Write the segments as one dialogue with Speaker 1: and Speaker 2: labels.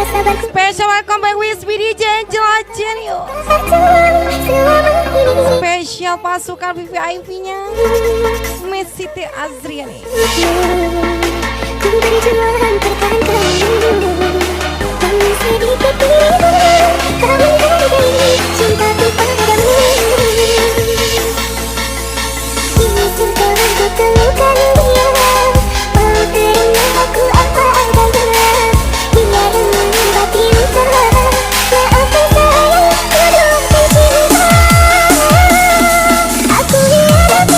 Speaker 1: Special welcome back with DJ Jelajan yuk. Spesial pasukan VIP-nya Miss Siti Azriani.
Speaker 2: Ku berjuang pertahankan namun sedikit dirimu kau menghargai cintaku padamu. Izinkan ku temukan dia, mau terima aku apa adanya. Dia dengan batin salah, maafkan sayang kedua cinta. Aku hadapi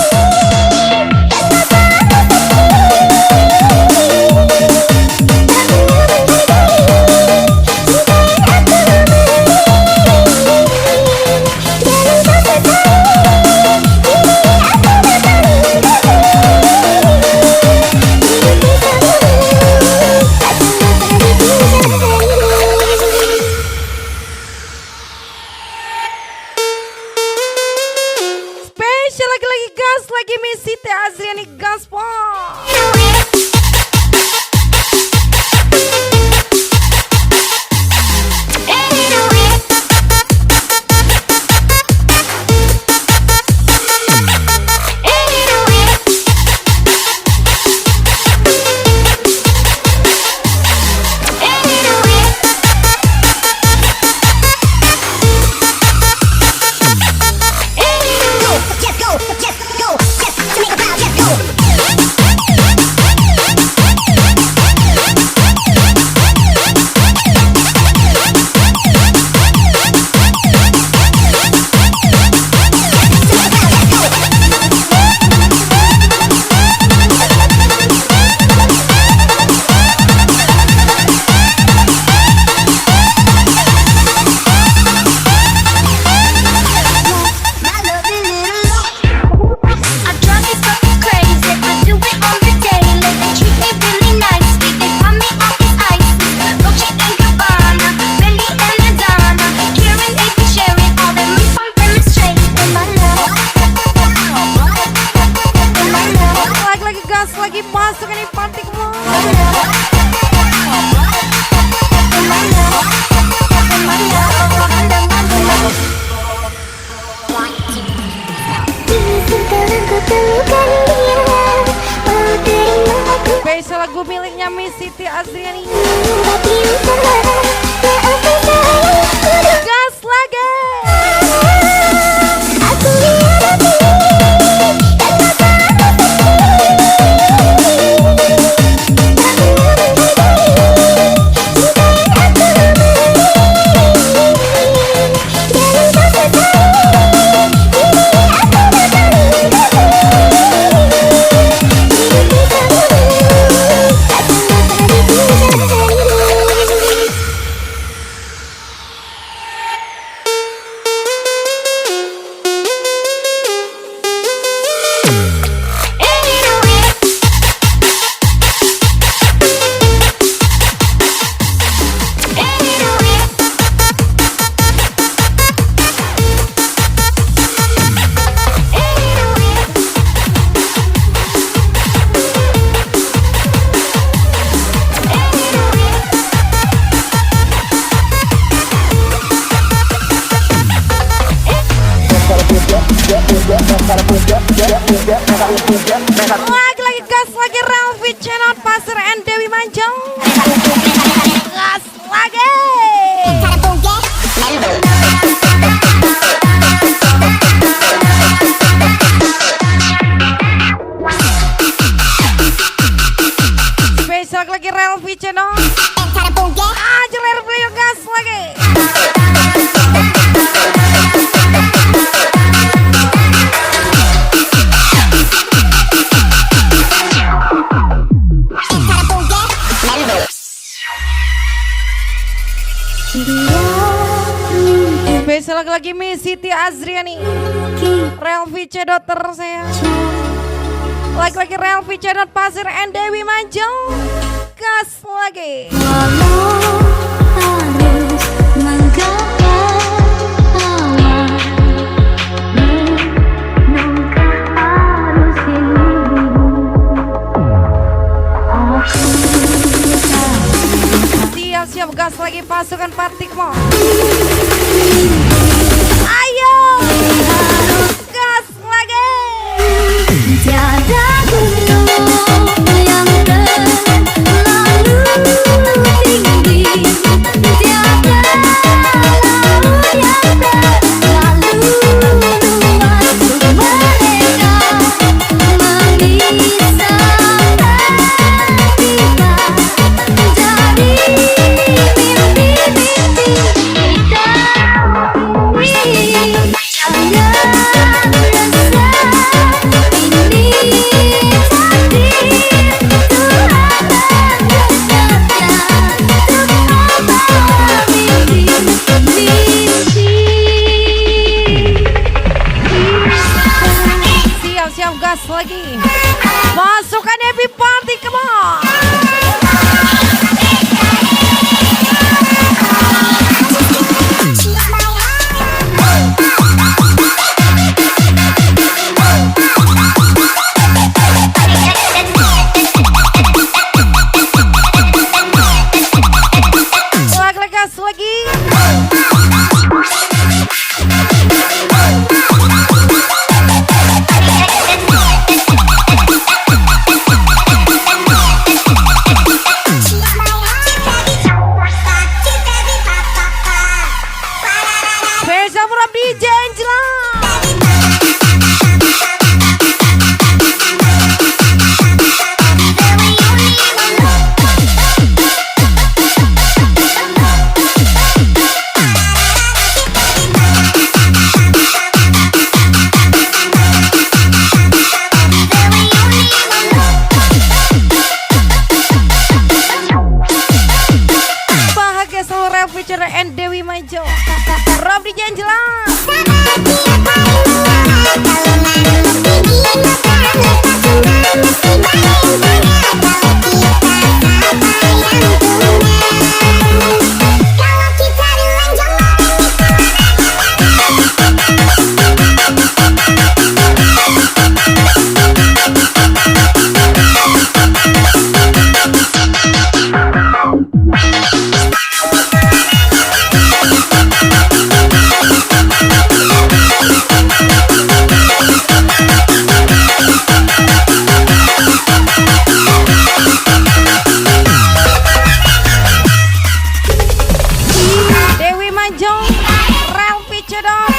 Speaker 1: lagi Miss Siti Azriani Gaspol. Lagi masuk ini pantik mau. Spesial lagu miliknya Miss Siti Azriani. Gas lagi. Lagi gas lagi Ralfi Channel Pasir and Dewi Manjang. Gas lagi. Spesial lagi Ralfi Channel. Jeler beliau gas lagi. Spesial lagi Miss Siti Azriani. Relvi Cedot saya. Lagi Relvi Cedot Pasir and Dewi Manjang. Gas lagi. Siap gas lagi pasukan Partikmo. Ayo, gas lagi.
Speaker 2: Tiada gunung yang terlalu tinggi, tiada laut yang terlalu luas untuk mereka memisahkan kita dari mimpi-mimpi kita. Jangan
Speaker 1: siap-siap gas lagi. Pasukan Happy Party, come on. Gas lagi. Special from DJ Angela. Bahagia selalu Real Feature and Dewi Majo. Rob DJ Angela. Dewi Majo, Real Feature dong.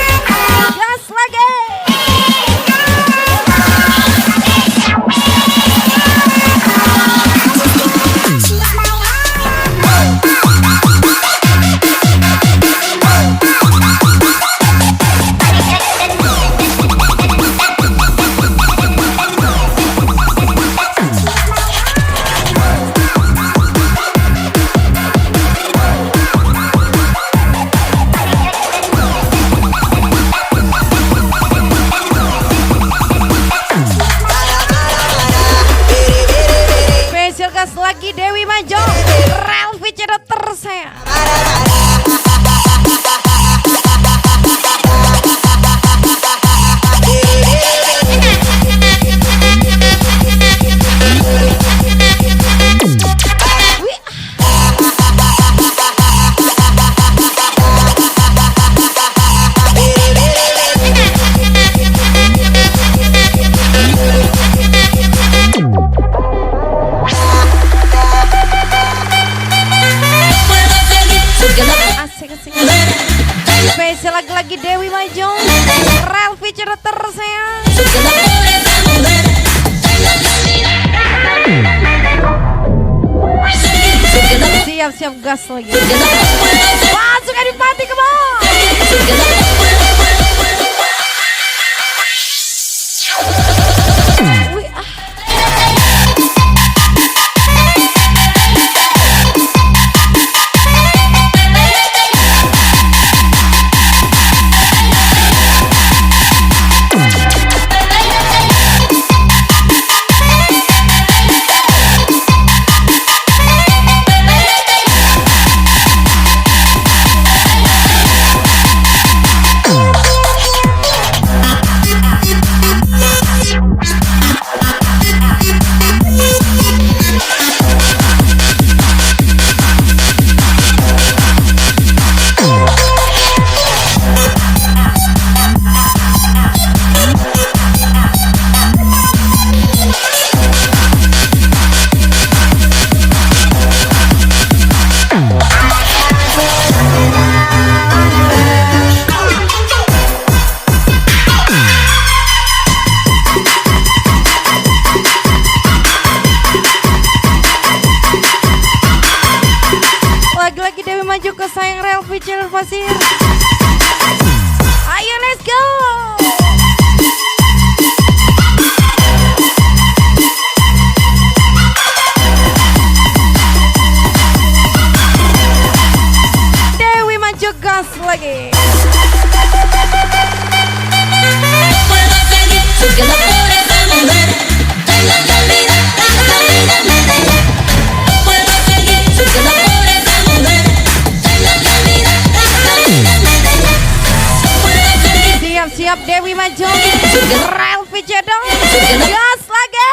Speaker 1: Gas lagi. Special gas lagi Dewi Majo, Real Feature tersayang. Asik-asik. Spesial lagi Dewi Majo, Real Feature tersayang. Siap-siap gas lagi. Masuk Adipati, come on. Siap Dewi Maju, Relvi Cedok, gas lagi.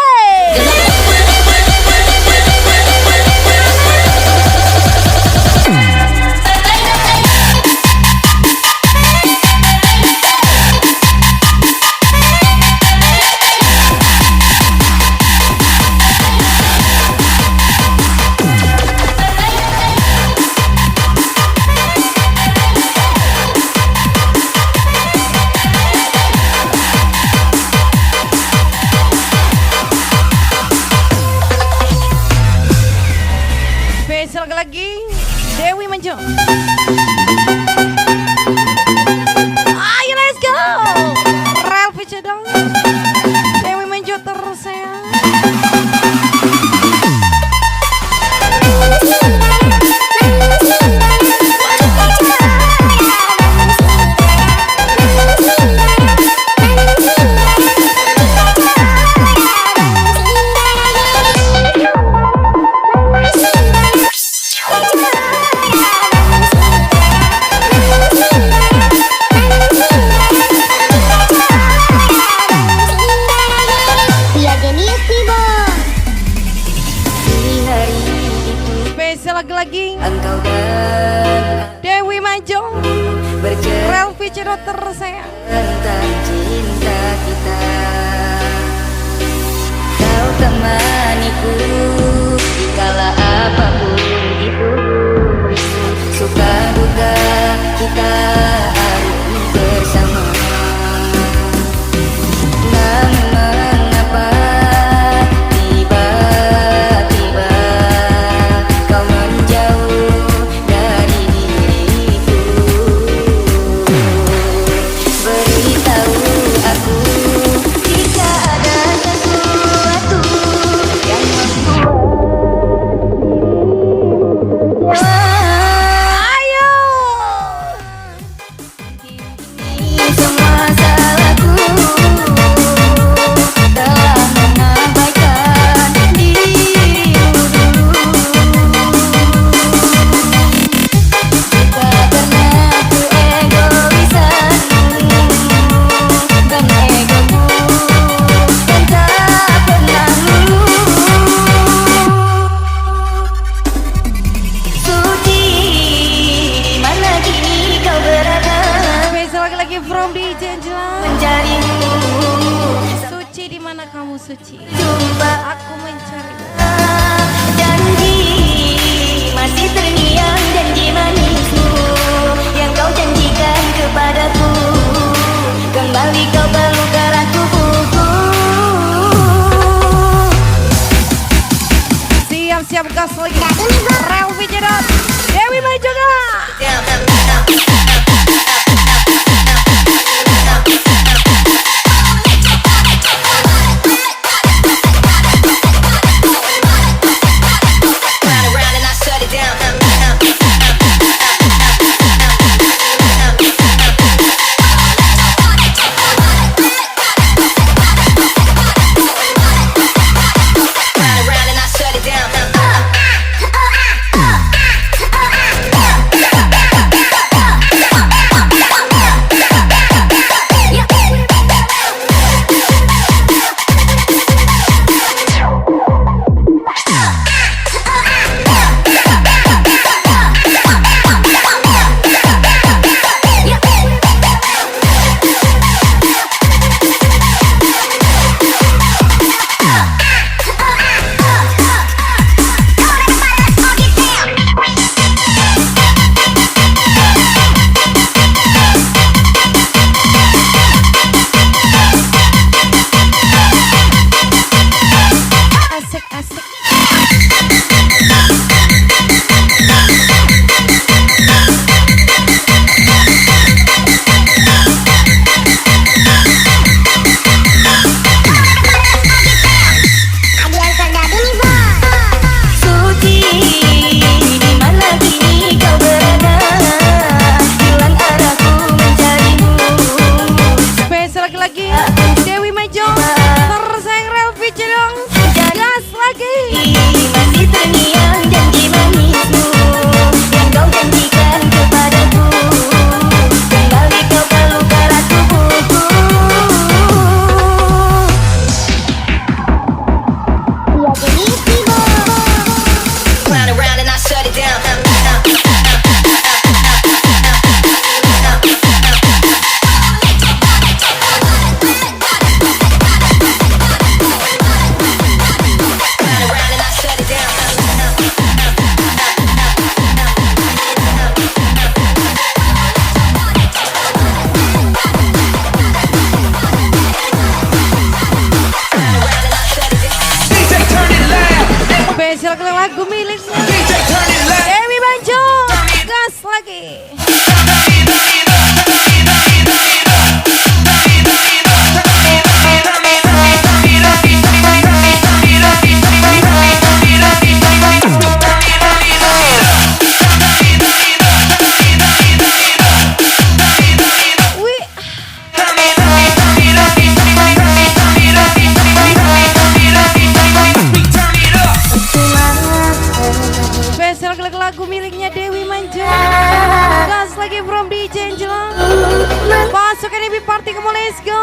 Speaker 1: Spesial lagi Dewi Maju. Ayo let's go. Relvi Cedok, Dewi Maju terus ya. Lagi
Speaker 3: engkau dan
Speaker 1: Dewi Maju, Relvi Cedok terus saya.
Speaker 3: tentang cinta kita, kau temaniku kala apapun itu, suka duka kita harus bersama. Namun mengapa tiba-tiba kau menjauh dari diriku? Beritahu aku jika ada sesuatu yang membuat
Speaker 1: Ayo.
Speaker 3: ini semua salahku, telah mengabaikan dirimu dulu. Tak pernah ku egoisanmu dan egoku, dan tak pernah lulu. Suci, di mana kini kau berada?
Speaker 1: Spesial lagi from DJ Angela.
Speaker 3: Mencarimu,
Speaker 1: Suci di mana kamu Suci?
Speaker 3: jumpa
Speaker 1: Aku mencari.
Speaker 3: janji, masih terngiang janji manismu yang kau janjikan kepadaku. Kembali kau peluk erat tubuhku.
Speaker 1: Siap-siap gas lagi. Relvi Cedok, Dewi Maju gak?
Speaker 3: Kembali kau peluk erat tubuhku.
Speaker 1: lagu miliknya Dewi Manjo. Gas lagi. Lagu miliknya Dewi Manjo. Gas lagi from DJ Angela. Masuk NB Party, come on, let's go.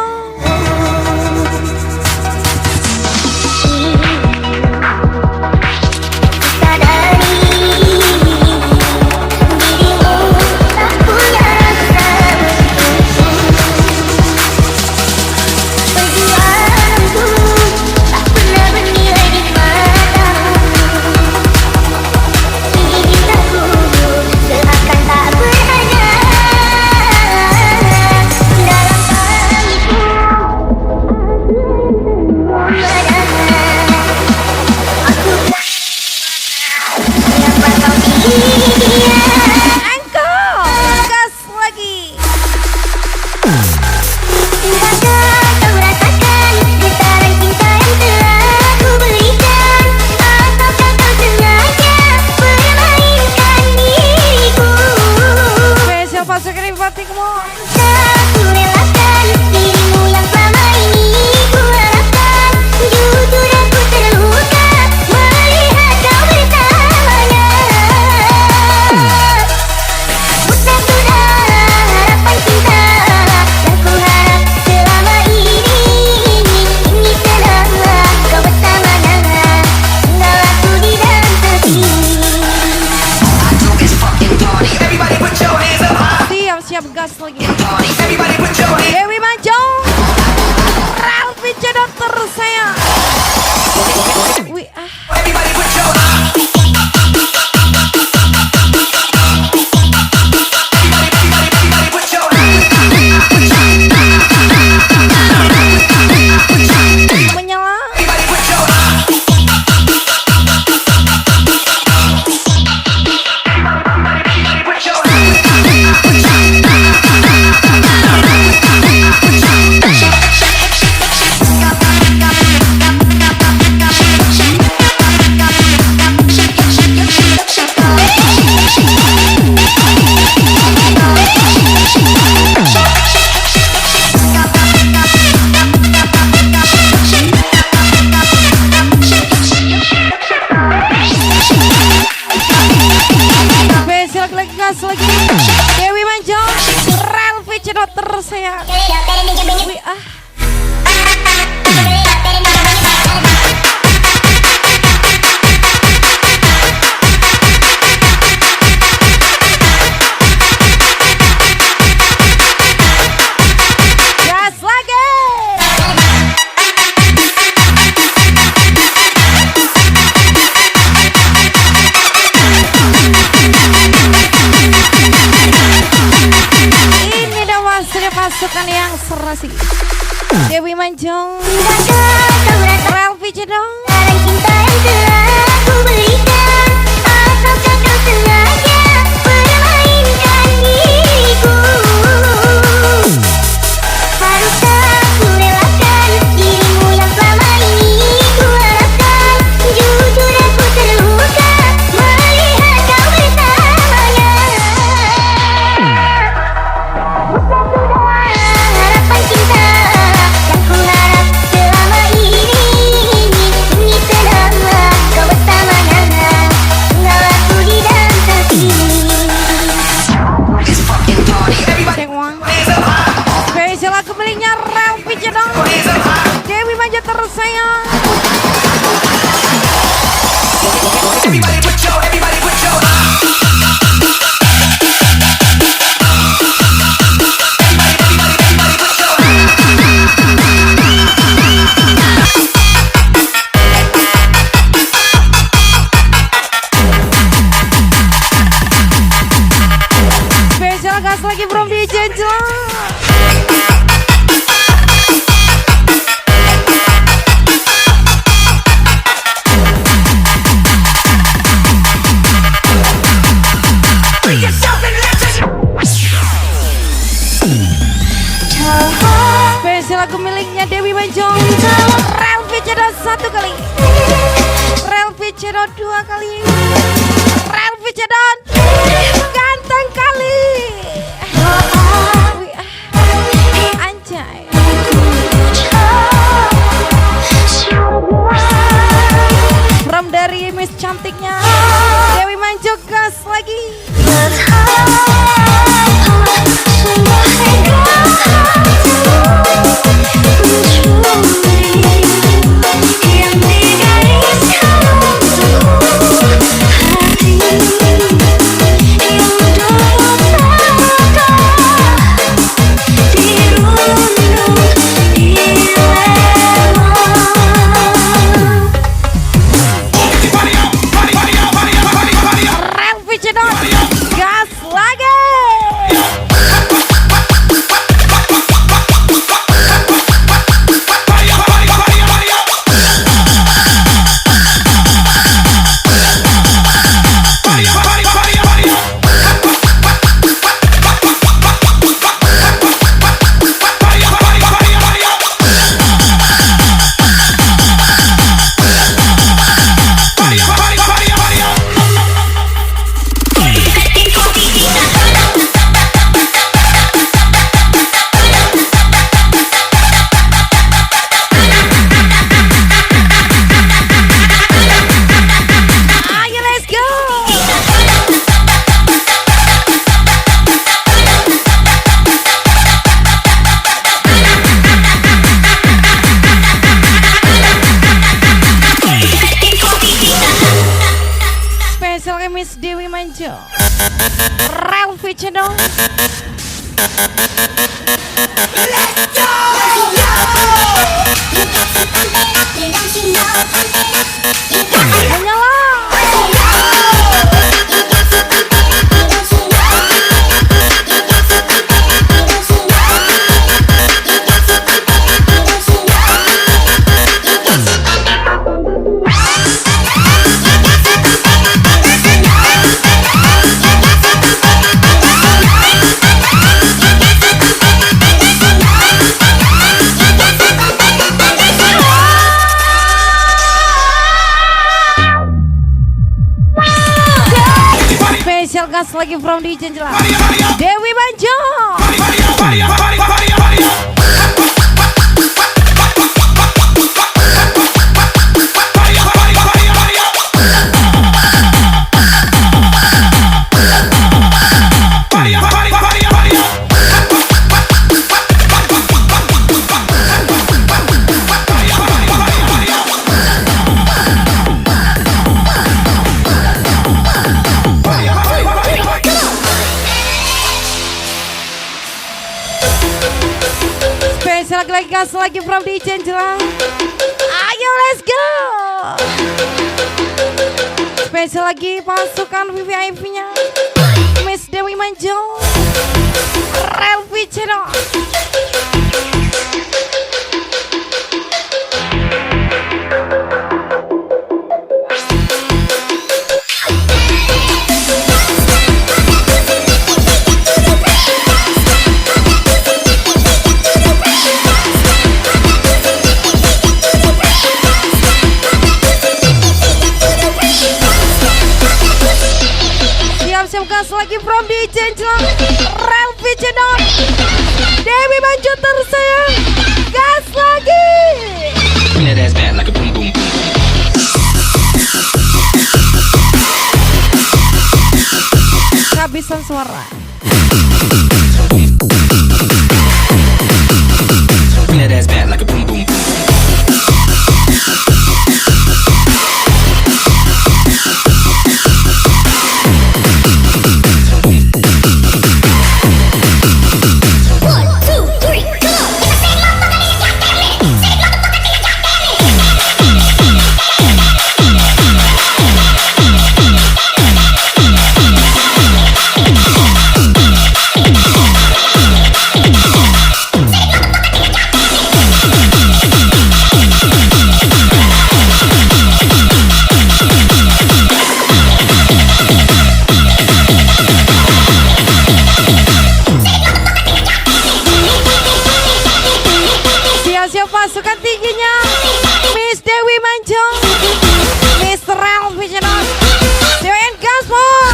Speaker 1: Gas lagi. Dewi Manjo, Ralfi Cedot tersayang. Wih ah. Menyala. Gas lagi. Dewi Manjo, Ralfi Cedot tersayang. Wih ah. Gas lagi. Pasukan yang serasi Dewi Manjo, Ralfi Cedot.
Speaker 2: Cinta yang telah aku berikan, ataukah kau sengaja permainkan diriku? Haruskah ku relakan dirimu yang selama ini ku harapkan? Jujur aku terluka melihat kau bersamanya. Harapan cinta yang ku harap selama ini selama kau bersamanya.
Speaker 1: lagu miliknya Dewi Manjong. Relvi Cedot 1 kali, Relvi Cedot 2 kali, Relvi Cedot ganteng kali. Anjay. From dari Miss cantiknya Dewi Manjong, gas lagi. Relvi Cedot, gas lagi. Miss Dewi Manjong, Relvi Cedot. Menyala. Spesial gas lagi from DJ Jelas Dewi Manjong. Spesial lagi gas lagi from DJ Jelang. Ayo let's go. Spesial lagi pasukan VIP-nya Miss Dewi Manjong, Relvi Cedot. Siap-siap gas lagi from DJ Jelang, Relvi Cedot, Dewi Siap-siap pasukan tingginya Miss Dewi Manjung, Miss Relvi Cedot, Dewi and Gaspol.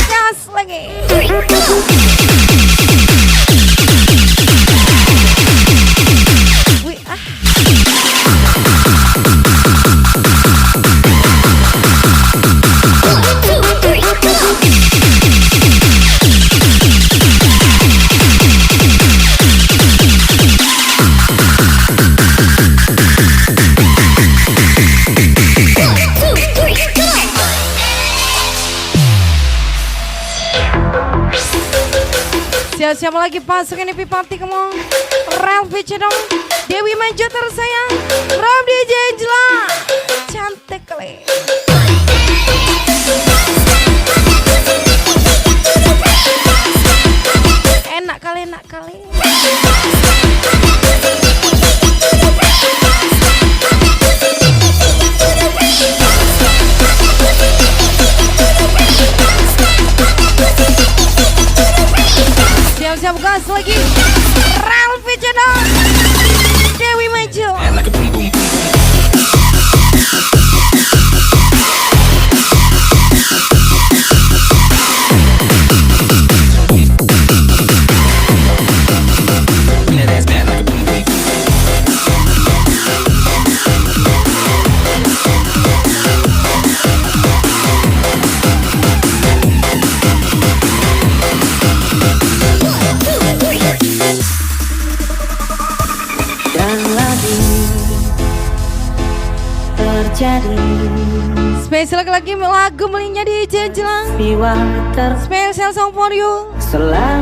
Speaker 1: Gas lagi. Wih, siapa lagi pasukan IP Party kemong Relvi Cedong, Dewi Manjung tersayang, Ramdi Jejla, cantik kali. Enak kali, enak kali. Siap-siap gas lagi. Relvi Cedot, Dewi Manjung. Spesial lagi lagu melinya di Jejelang. Spesial song for you.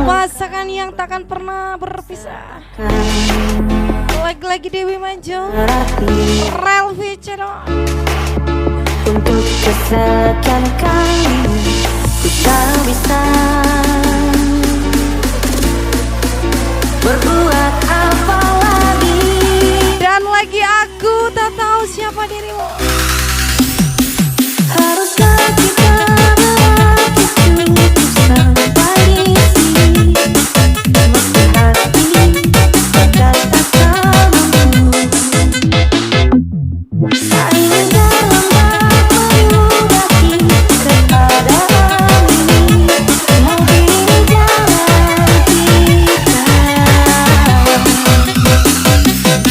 Speaker 1: Pasangan yang takkan pernah berpisah. Lagi-lagi Dewi Manjung, Relvi Cedot.
Speaker 3: Untuk kesekian kali ku tak bisa berbuat apa lagi.
Speaker 1: Dan lagi aku tak tahu siapa dirimu.
Speaker 3: Haruskah kita berarti cukup sampai di sini, meski hati berkata tak mampu. Tak ingin terlambat mengobati keadaan ini. Mungkin ini jalan kita.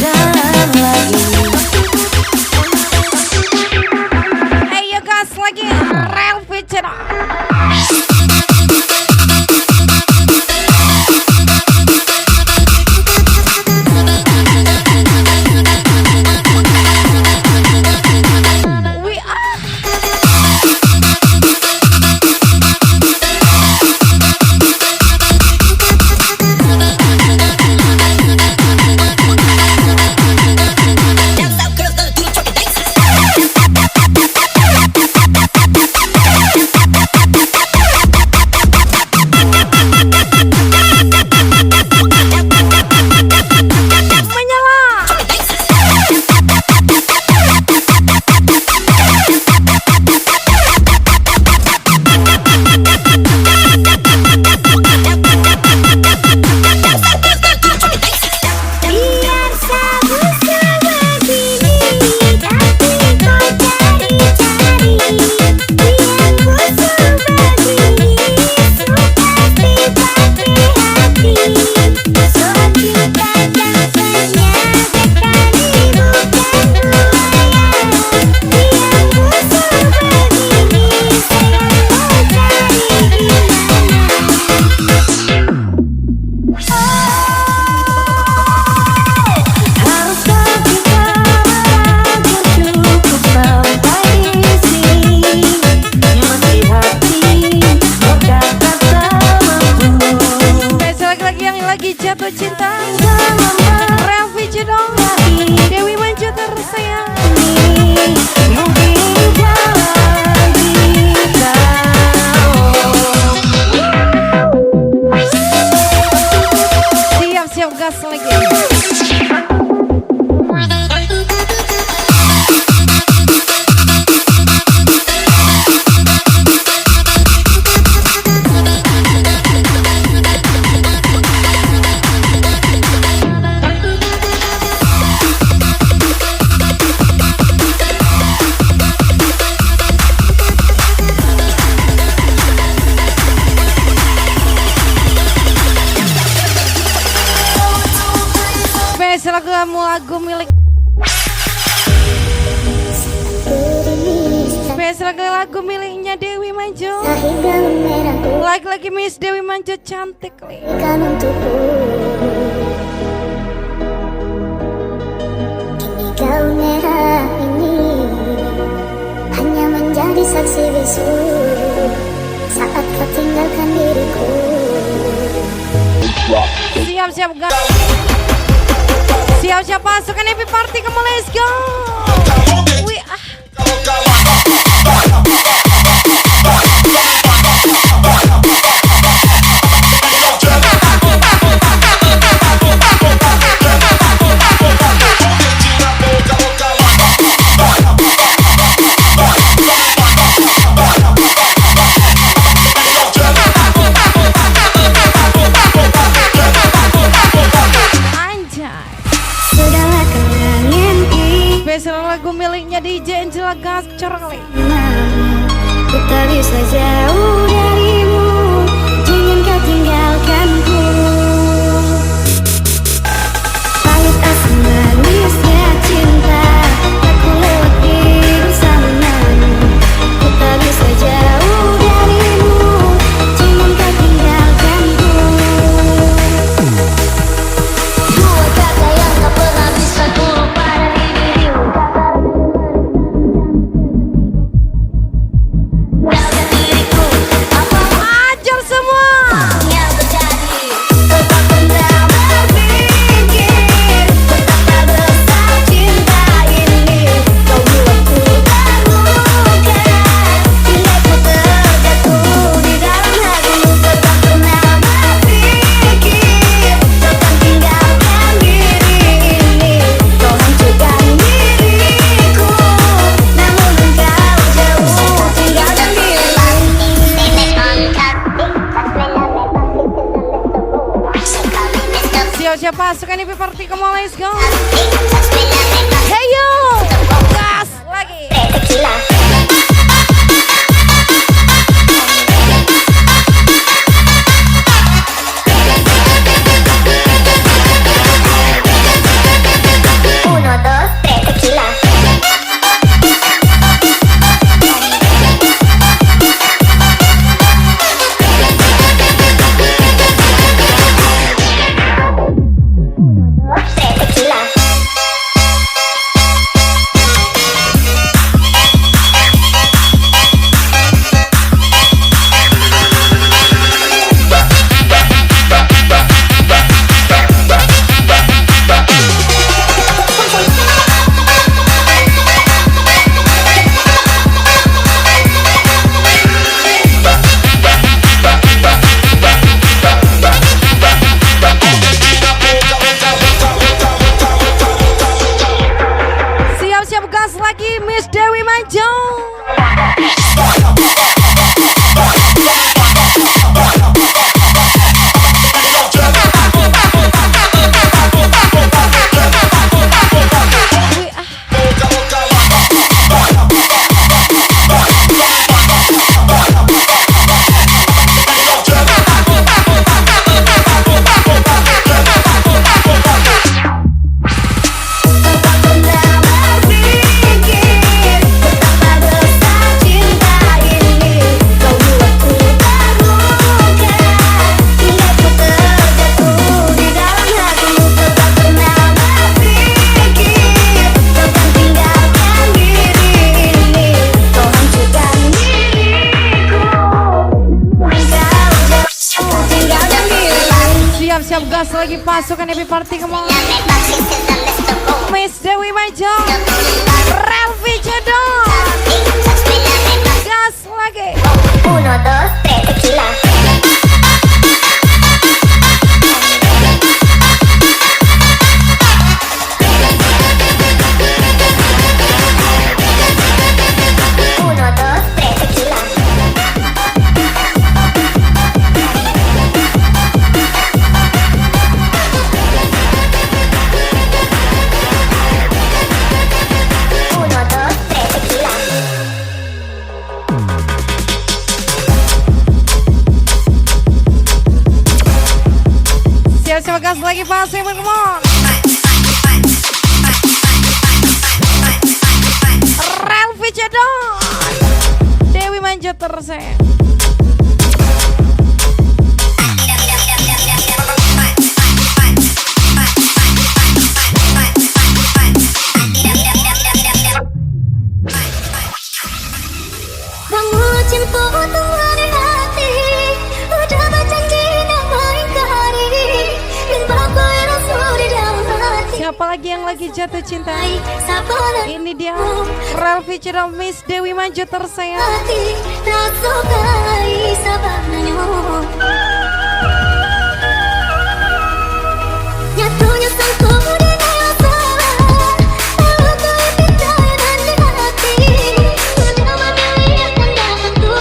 Speaker 3: Dan lagi
Speaker 1: Ayo gas lagi, Relvi Cedot. We are. Spesial lagu milik Spesial lagu miliknya Dewi Manjo. Lagi-lagi Miss Dewi Manjo cantik nih.
Speaker 2: Kau merah ini hanya menjadi saksi bisu saat kau tinggalkan diriku.
Speaker 1: Siap-siap guys. Siap-siap pasukan Happy Party, come on, let's go. Wih, spesial lagu miliknya DJ Angela Gacor kali.
Speaker 2: Ku tak bisa jauh darimu, jangan kau tinggalkanku. Pahit asam manisnya cinta, aku lewati bersamamu. Ku tak bisa jauh darimu, jangan kau tinggalkanku. Dua kata yang tak pernah bisa ku lupa dari dirimu.
Speaker 1: Ajar semua.
Speaker 2: Yang terjadi, tetap pernah berpikir betapa besar cinta ini. Kau buatku terluka hingga ku terjatuh di dalam hatimu. Tetap pernah berpikir tentang tinggalkan diri ini. Kau hancurkan diriku, namun engkau jauh tinggalkan diri.
Speaker 1: Siap-siap pasukan Happy Party, come on, let's go. Hey yo, gas lagi.
Speaker 2: Uno, dos, tres, tequila.
Speaker 1: Siap-siap gas lagi Miss Dewi Manjo. Siap-siap gas lagi pasukan Happy Party, come on. Miss Dewi Manjo, Relvi Cedok, gas lagi.
Speaker 2: Uno, dos, tres, tequila. Uno, dos, tres, tequila. Uno, dos, tres, tequila.
Speaker 1: Siap-siap gas lagi pasukan, come on. Cedok Dewi Manjo tersayang.
Speaker 2: Kamu cinta Tuhan di hati, udah berjanji nama ingkari, dan bagai rasul di dalam hati.
Speaker 1: Siapa lagi yang lagi jatuh cinta?
Speaker 2: Sabar
Speaker 1: Ini dia Rel featuring Miss Dewi Manjo tersayang.
Speaker 2: hati, rasukai sabarnya. Nyatunya sangku di nasa, lalu kau percaya dan di hati, udah memilih pandanganku,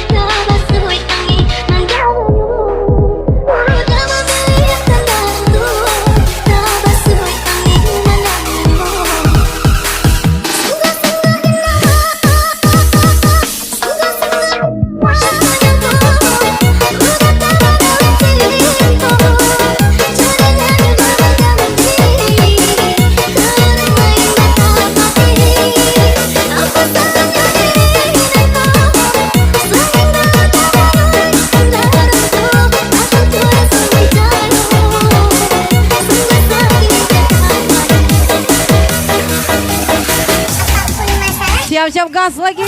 Speaker 2: tak basuh tangi manggamu. Udah memilih pandanganku, tak basuh tangi manggamu.
Speaker 1: Siap-siap gas lagi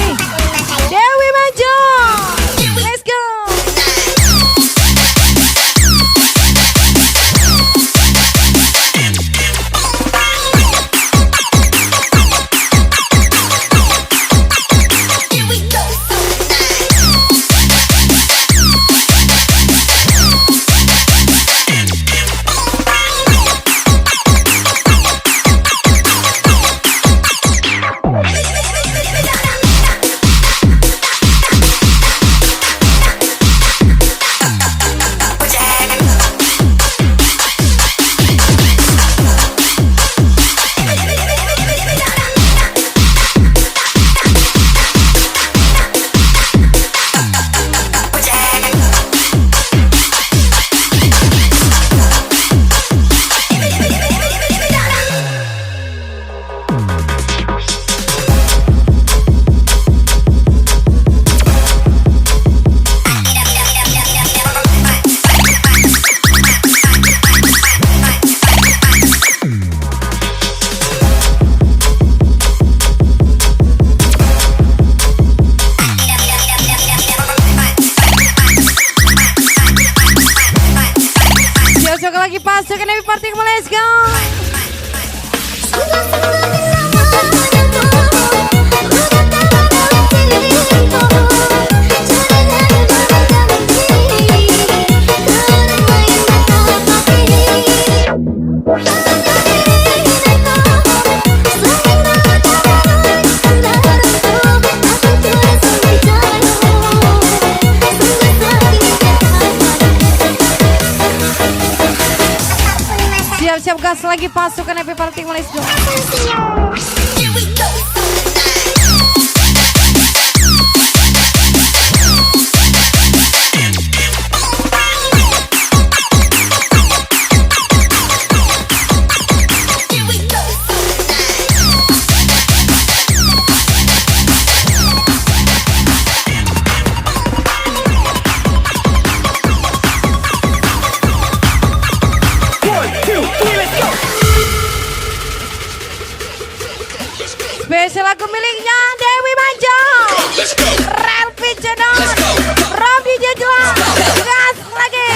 Speaker 1: Dewi Manjo. Let's go. Lagi pasukan Dewi Party, let's go. Siap-siap gas lagi pasukan Happy Party, let's go. Spesial lagu miliknya Dewi Manjo, Rel featuring Robi Jajla, gas lagi.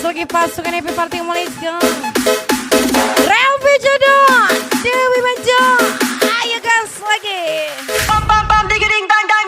Speaker 1: gas lagi pasukan Happy Party Malaysia. Relvi Cedot, Dewi Manjo, ayo gas lagi.
Speaker 3: Bam bam bam digging dang dang.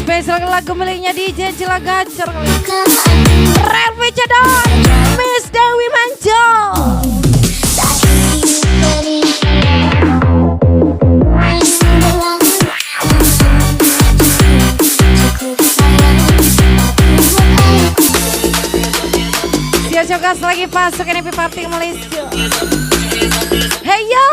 Speaker 1: Spesial lagu miliknya DJ Cilagacor kali. Relvi Cedot, Miss Dewi Manjo. Siap-siap gas lagi pasukan Happy Party Malaysia. Hey yo.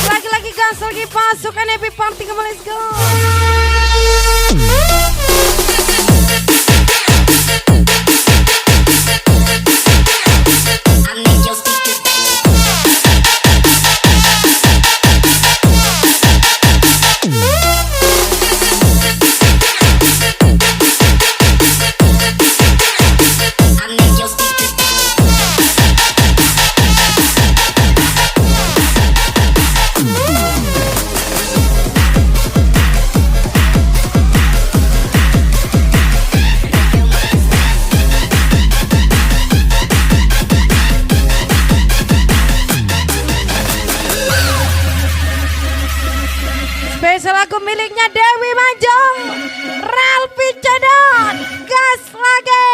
Speaker 1: Lagi-lagi gas lagi pasukan Happy Party kembali, let's go. Spesial lagu miliknya Dewi Manjo, Relvi Cedot, gas lagi.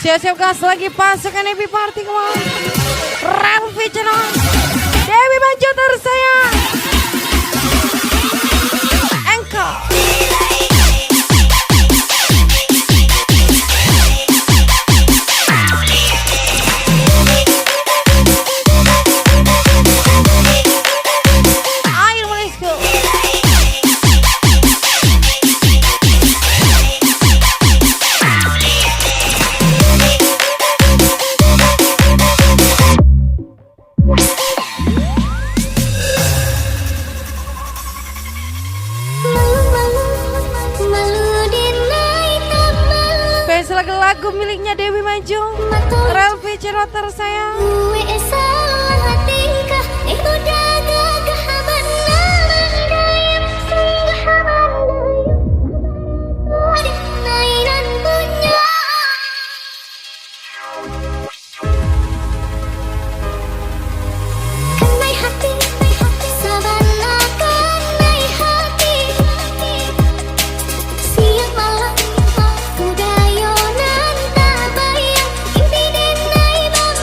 Speaker 1: Siap-siap gas lagi pasukan Happy Party kemana? Relvi Cedot, Dewi Manjo tersayang. Engkau. Ayo let's go. Spesial lagu miliknya Dewi Manjo, Relvi Cedot tersayang.
Speaker 2: Siang malam, kudayonan tak bayang, impi dan naik bang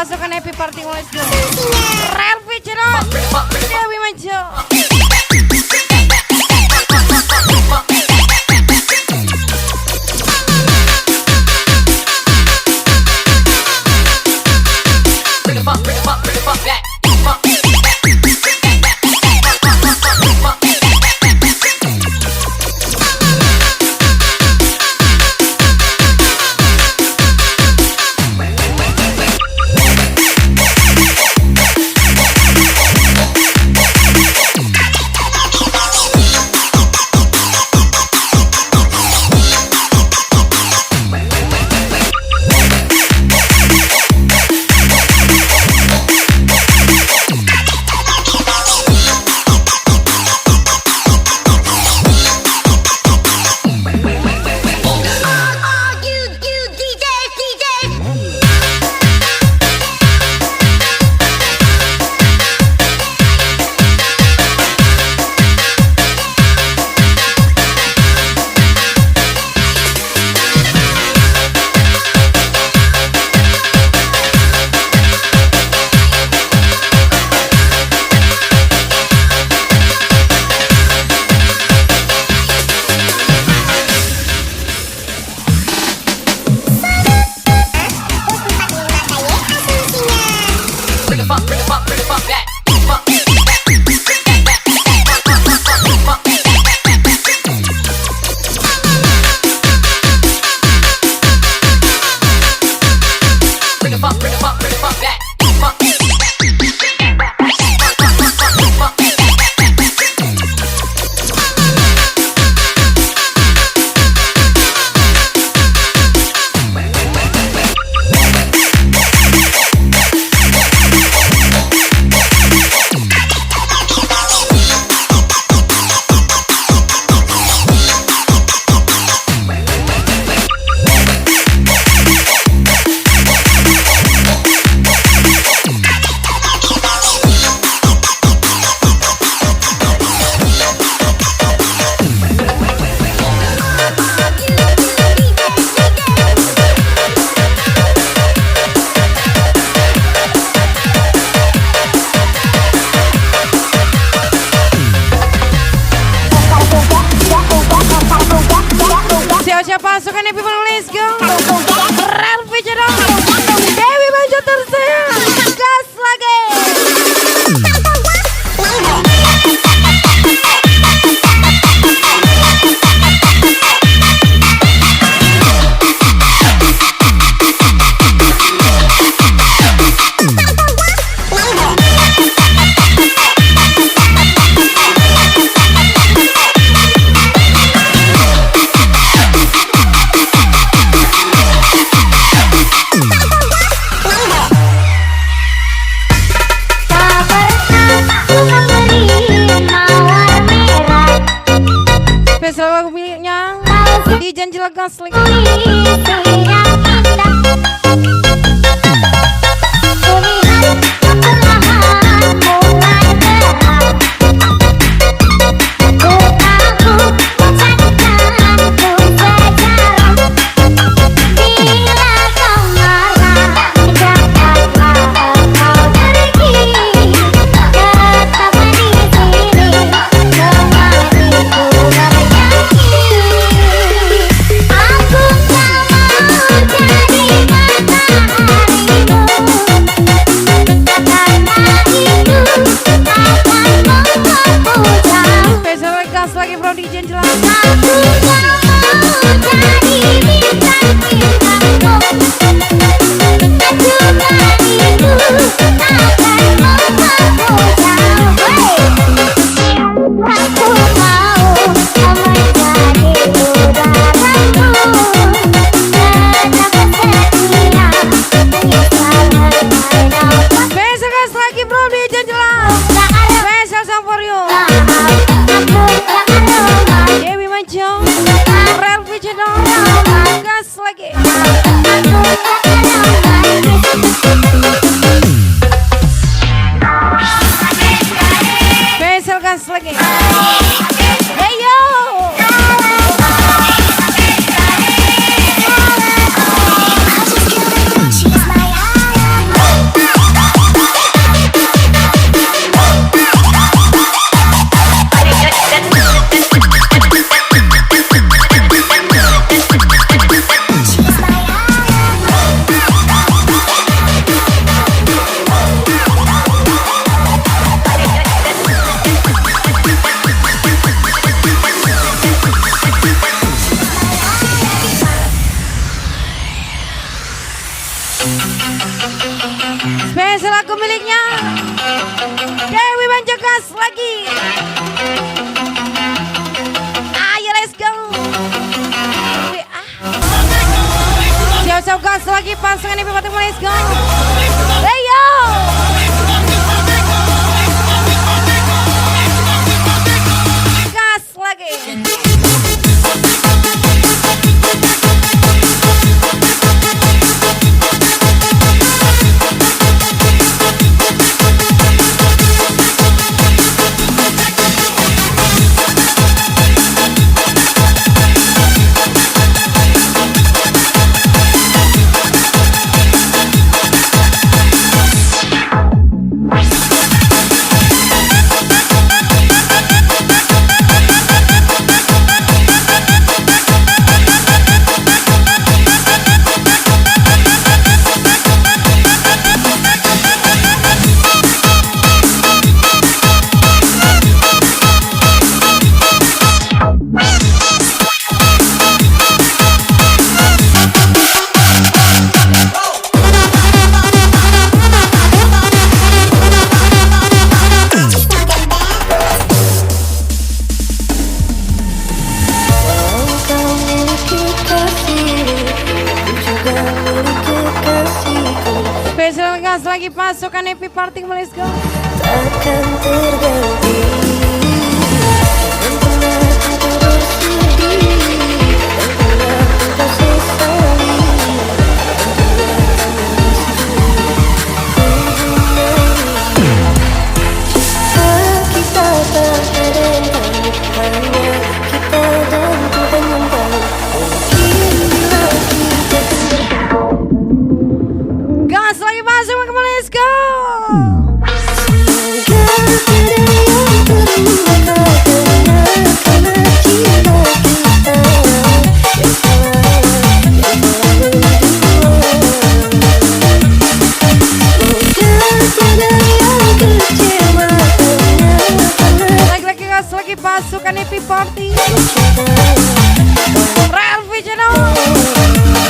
Speaker 1: pasukan Happy Party Let's go. Relvi Cedot Dewi Manjo. Pasukan Happy Party Let's go. Relvi Cedot Dewi Manjo tersayang. Gas lagi. Spesial lagu miliknya di Janji Legas lagi.
Speaker 2: Aku
Speaker 1: Spesial lagu miliknya Dewi Manjo, gas lagi. Ayo let's go. Siap-siap gas lagi pasangan ini Fatima, let's go. Ayo. Gas lagi. Spesial gas lagi pasukan Happy Party, let's go.
Speaker 2: Takkan terganti dan pernah ku bersedih, dan pernah ku sesali, kita tak ada yang tahu, hanya kita dan Tuhan yang tahu. Mungkin bila kita
Speaker 1: Gas lagi pasukan, let's go. Lagi-lagi gas lagi pasukan Happy Party. Relvi Channel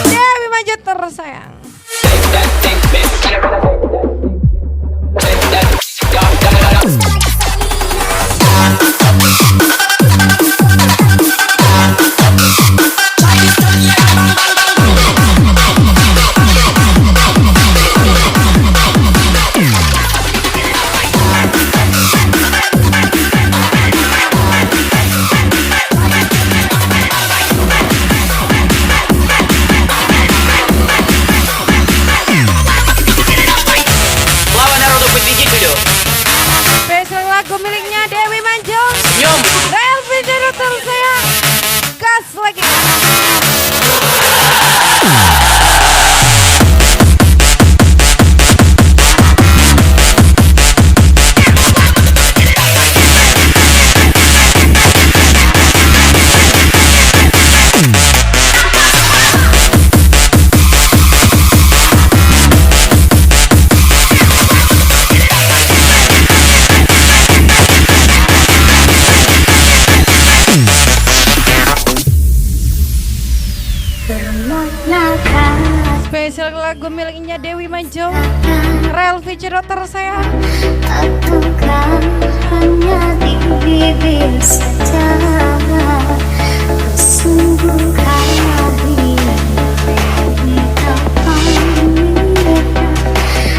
Speaker 1: Dewi Manjo tersayang. Spesial lagu miliknya Dewi Manjo, Relvi Channel tersayang. Gas lagi. Spesial lagu miliknya Dewi Manjo, Relvi Channel tersayang.
Speaker 2: Ataukah hanya di bibir saja sungguh hari entah pamit,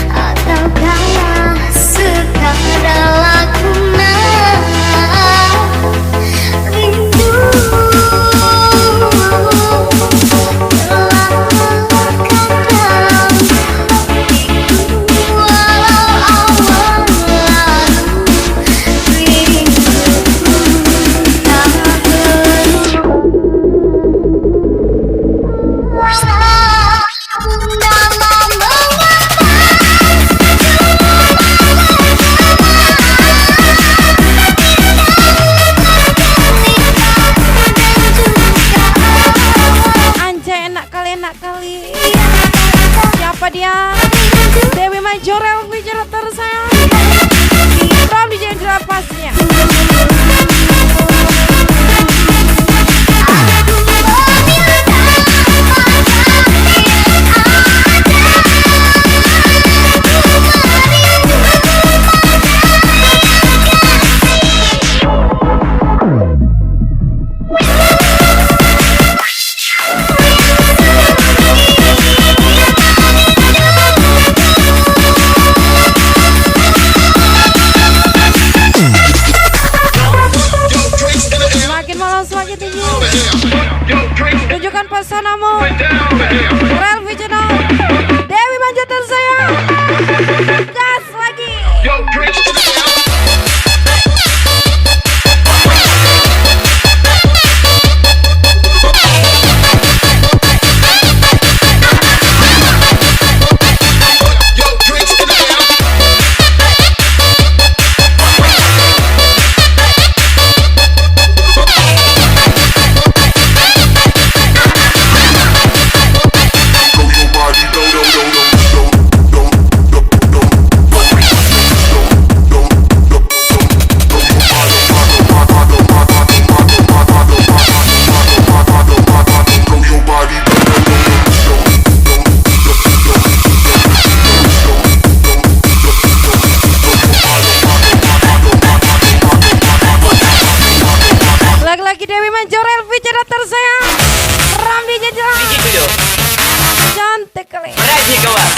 Speaker 2: ataukah sekadar lakonan rindu
Speaker 1: enak kali. Siapa dia? Dewi Manjo, Relvi Channel tersayang. Rom di jendela pasnya.
Speaker 4: Awas.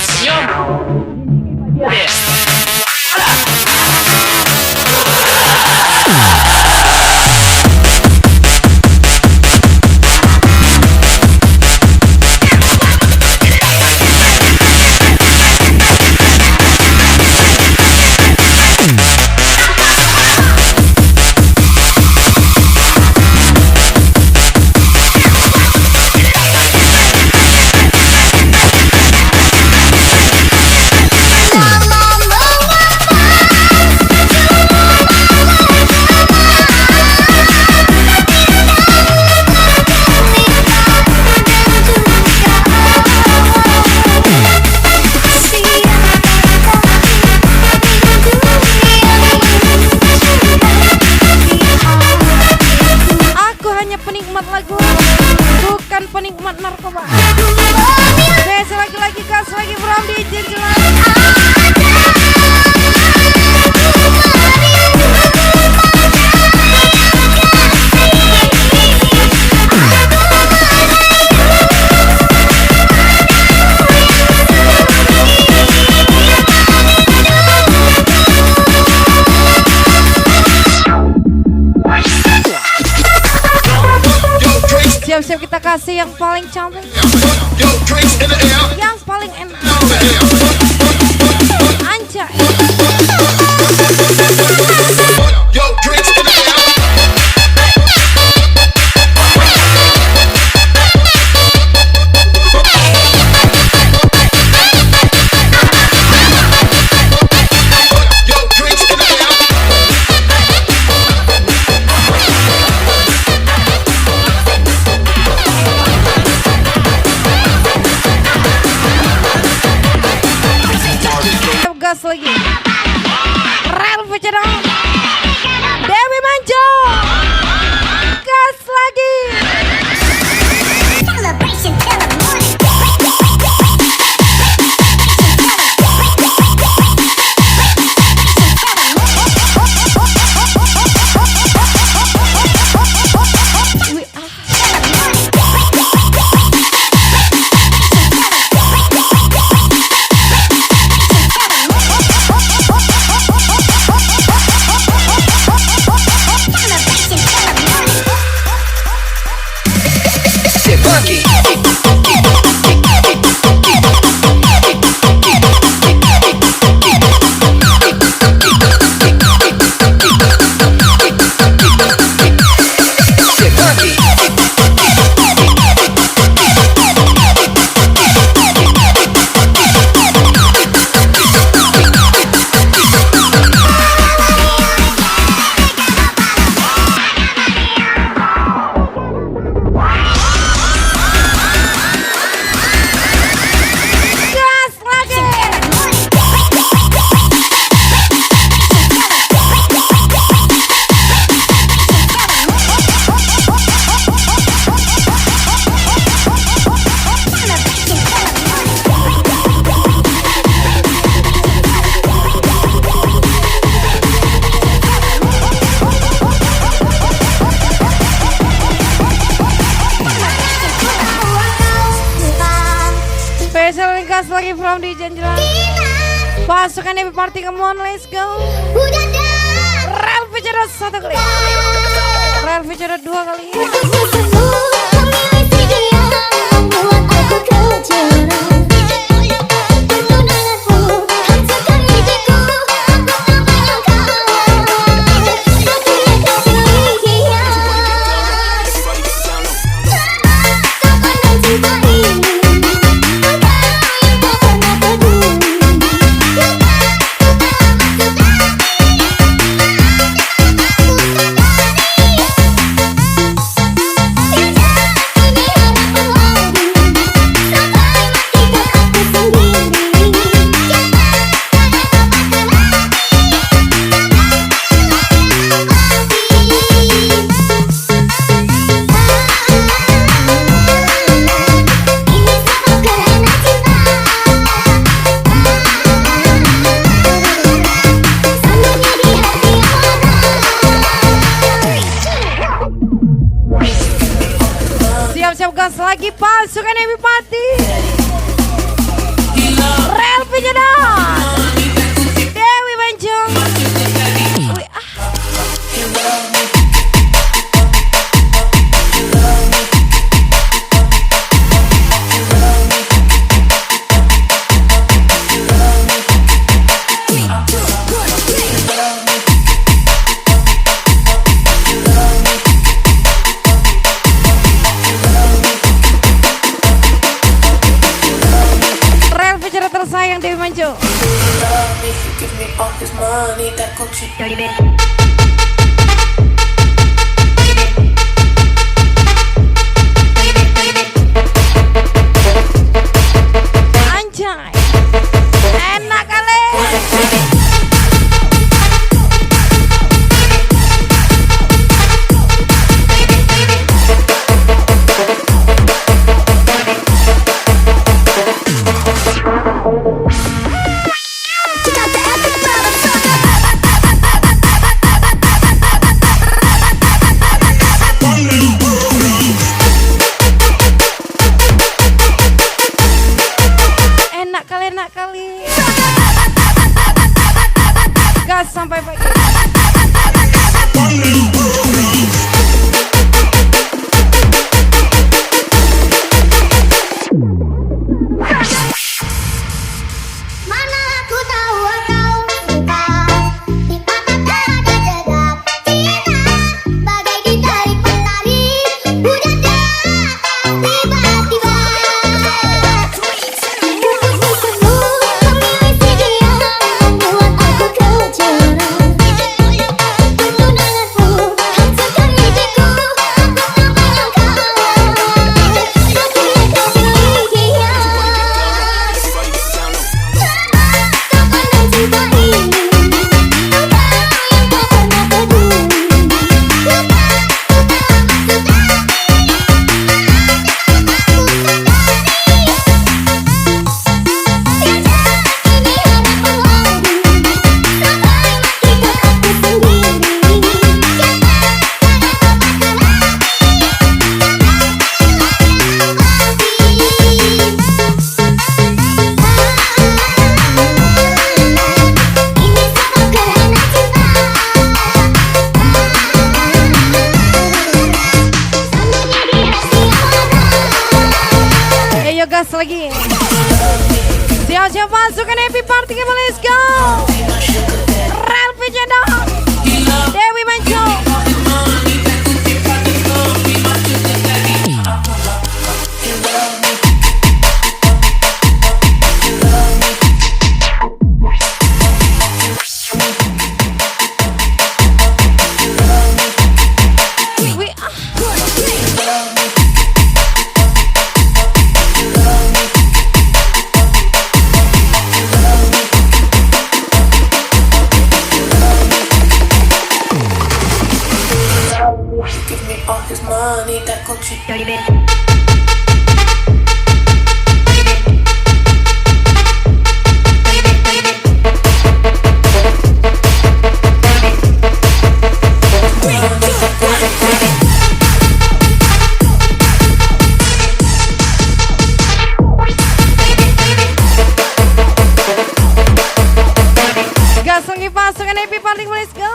Speaker 4: Senyum. Dia deh.
Speaker 1: Penikmat narkoba. Gas lagi gas lagi from DJ Jelas. Siap-siap kita kasih yang paling cantik, yang paling enak. Anjay. Gas lagi. Rel Feature Dewi Manjo. Gas lagi. Gas lagi from DJ Jelas. Pasukan Happy Party, come on, let's go. Rel Feature satu kali. Rel Feature dua kali. maju.
Speaker 2: Give me all his money, that Gucci.
Speaker 1: Anjay, enak kali. Enak kali. Gas sampai pagi.
Speaker 2: Mana aku tahu kau suka di mata ada dedap cinta bagai ditarik menarik hujan datang tiba-tiba. Memiliki dia membuat aku kejaran. Tunanganmu hancurkan mimpiku, aku tak menyangka aku yang kau miliki.
Speaker 1: Ayo gas lagi. Siap-siap masukkan happy party kita, let's go. Relvi Cedok, Dewi Manjo.
Speaker 2: Give me all his money, that Gucci.
Speaker 1: Gas lagi pasukan happy party, let's go.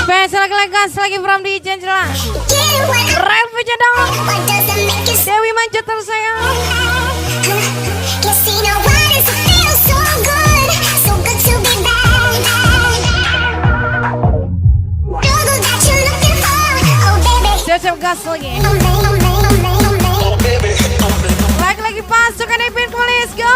Speaker 1: Spesial gas lagi from di Jenjela. Relvi Cedok, Dewi Manjo tersayang. Siap-siap gas lagi. Lagi pasukan event kembali, let's go.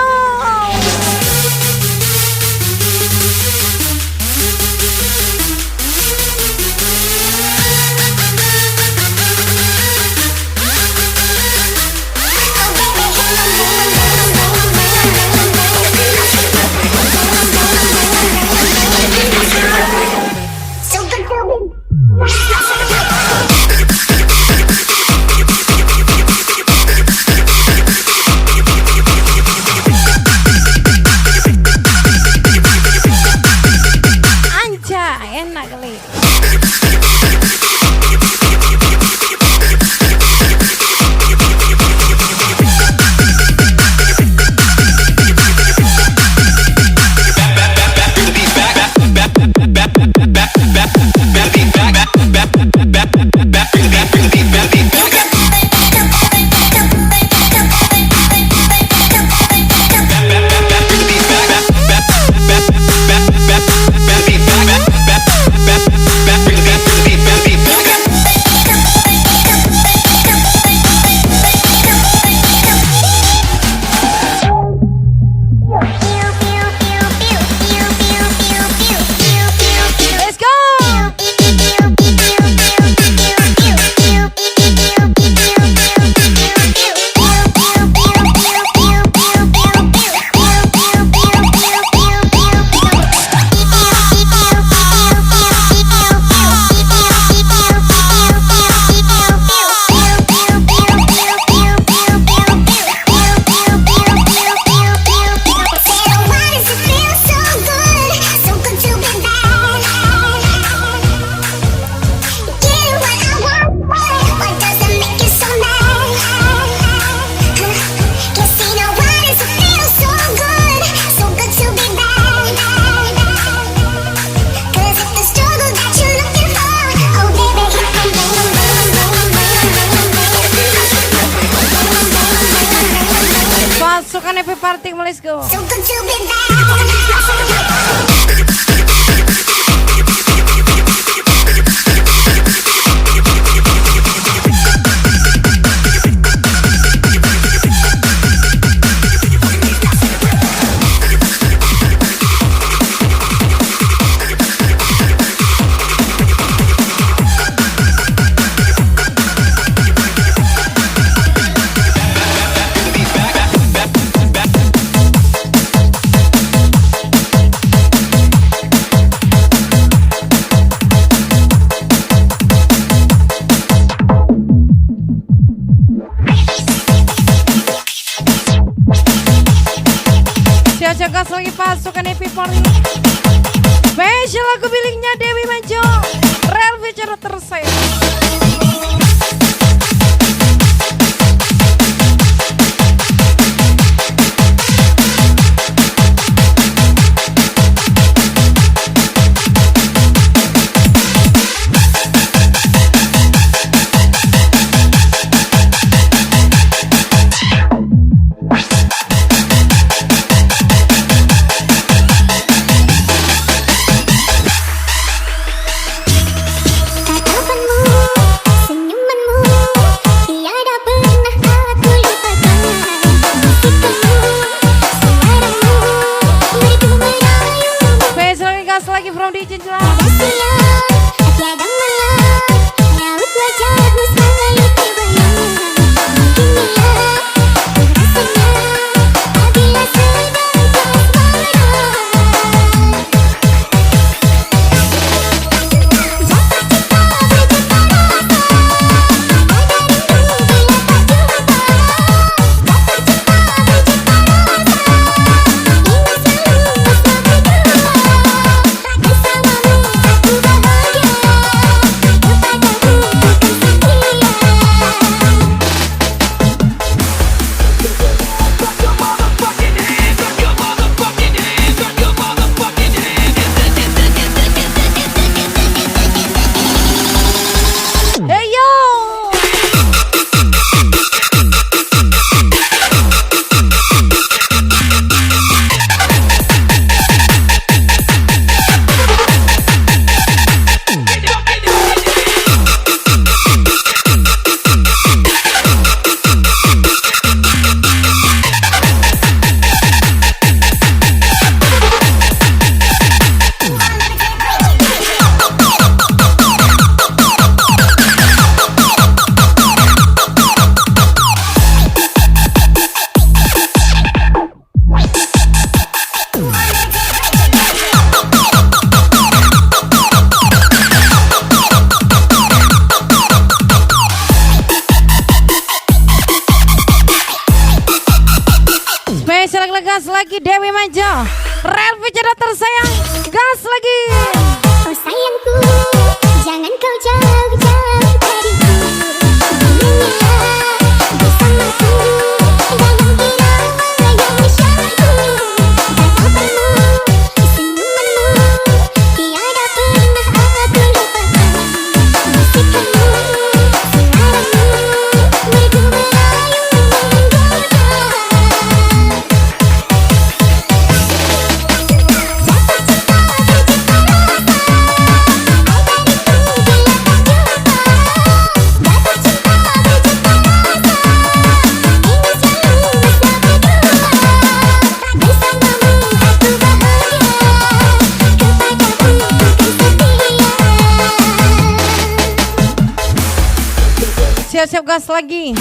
Speaker 1: happy party, let's go.
Speaker 2: So good to be back.
Speaker 1: Gas lagi pasukan happy party. Special lagu miliknya Dewi Manjo, Real Feature tersayang. Gas lagi Dewi Manjo, Real Feature tersayang. Gas lagi.
Speaker 2: Oh sayangku, jangan kau jauh-jauh dariku. Beginilah bersamaku dalam irama yang syar'iku. Tatapanmu, senyumanmu, tiada pernah aku lupakan. Bisikanmu, suaramu, merdu merayu menggoda.
Speaker 1: Siap-siap gas lagi.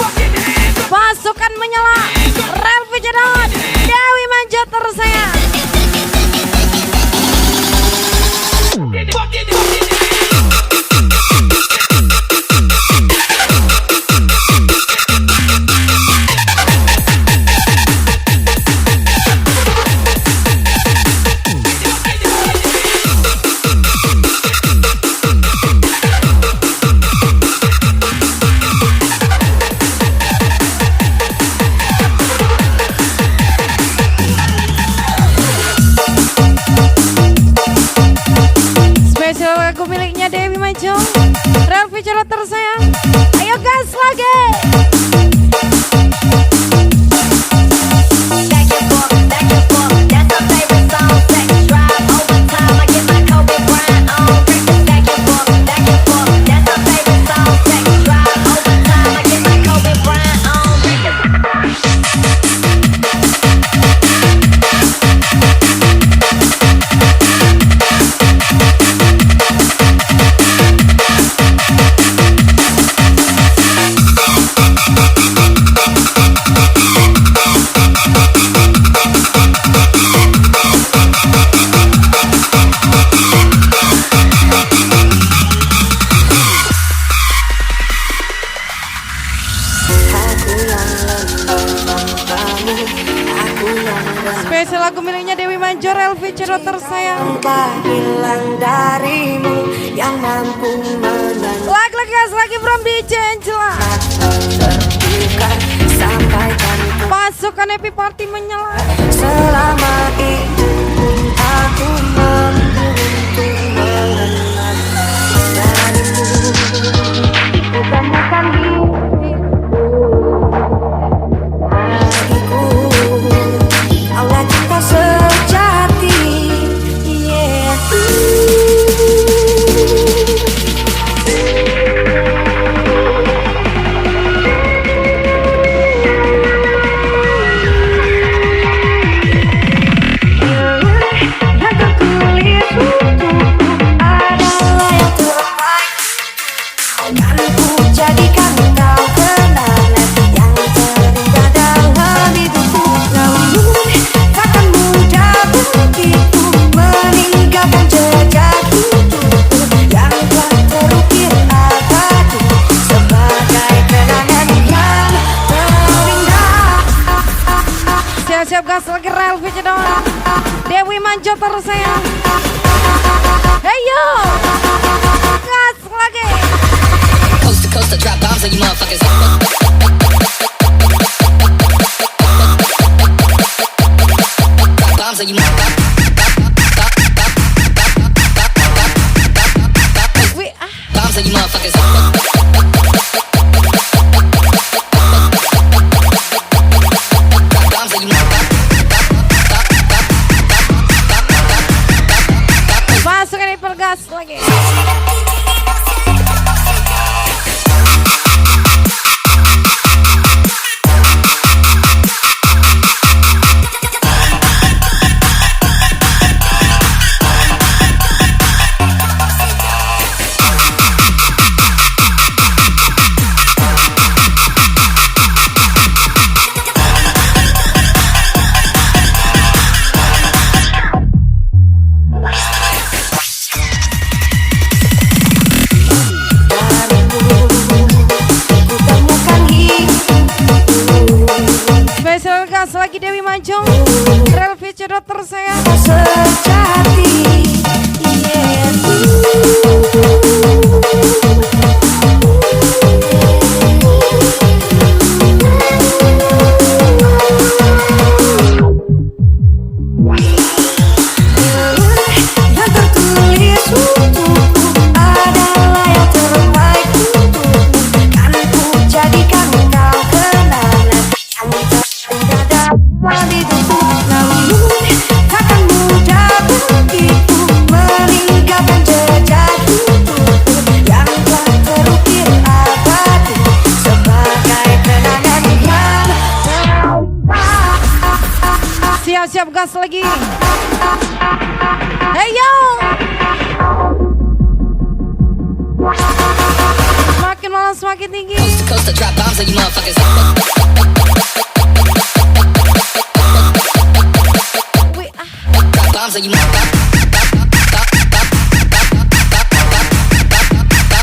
Speaker 1: Pasukan menyala, Real Feature Dewi Manjo tersayang. Spesial lagu miliknya Dewi Manjor, Elvi Cero tersayang.
Speaker 2: Hilang darimu yang mampu menang.
Speaker 1: Lagi from DJ Angela.
Speaker 2: Terbuka sampaikan
Speaker 1: Pasukan Happy Party menyala.
Speaker 2: selama itu aku mampu untuk mengenal darimu. Bukan hatiku, Allah cinta sejati. Yeah.
Speaker 1: Siap-siap gas lagi Elvi Cero, Dewi Manjor tersayang. Hey yo, gas lagi.
Speaker 5: Coast to coast, I drop bombs on you motherfuckers. Drop bombs on you motherfuckers. Bombs on you motherfuckers.
Speaker 1: Pasukan Hyper gas lagi. Spesial gas lagi Dewi Manjor, Elvi Cero tersayang.
Speaker 2: Sejati. Yeah. Yang tertulis untukku adalah yang terbaik untukmu. Kan ku jadikan kau kenangan yang terindah dalam hidupku. Namun takkan mudah begitu meninggalkan jejak untukku yang telah terukir abadi sebagai kenangan yang terindah.
Speaker 1: Siap-siap gas lagi. Hey yo, semakin malam semakin tinggi.
Speaker 5: Coast to coast, I drop bombs on you motherfuckers. Drop bombs on you motherfuckers.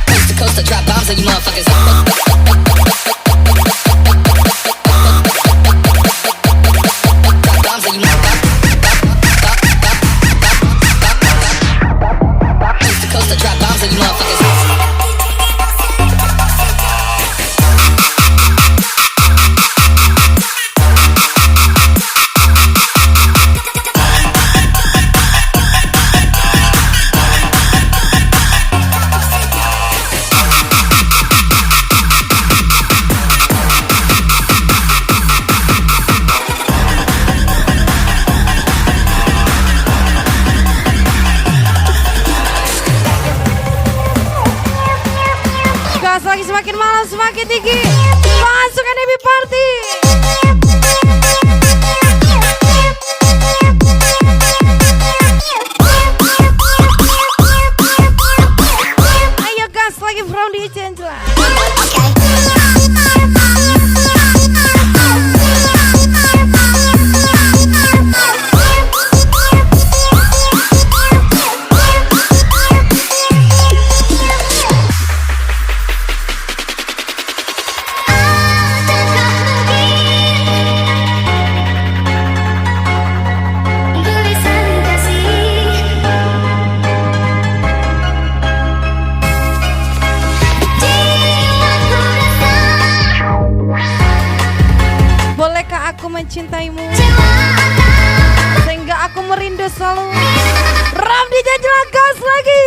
Speaker 5: Coast to coast, I drop bombs on you motherfuckers. Drop bombs on you motherfuckers. Coast to coast, I drop bombs on you motherfuckers.
Speaker 1: Gas lagi semakin malam semakin tinggi. Pasukan Happy Party. Ayo gas lagi from DJ Angela.
Speaker 2: Adakah
Speaker 1: aku mencintaimu sehingga aku merindu selalu. Ramdi Janjela gas lagi.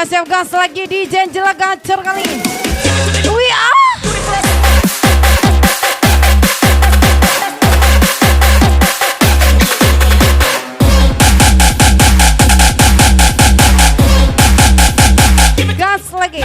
Speaker 1: Siap gas lagi di Janjela gacor kali ini. Gas lagi.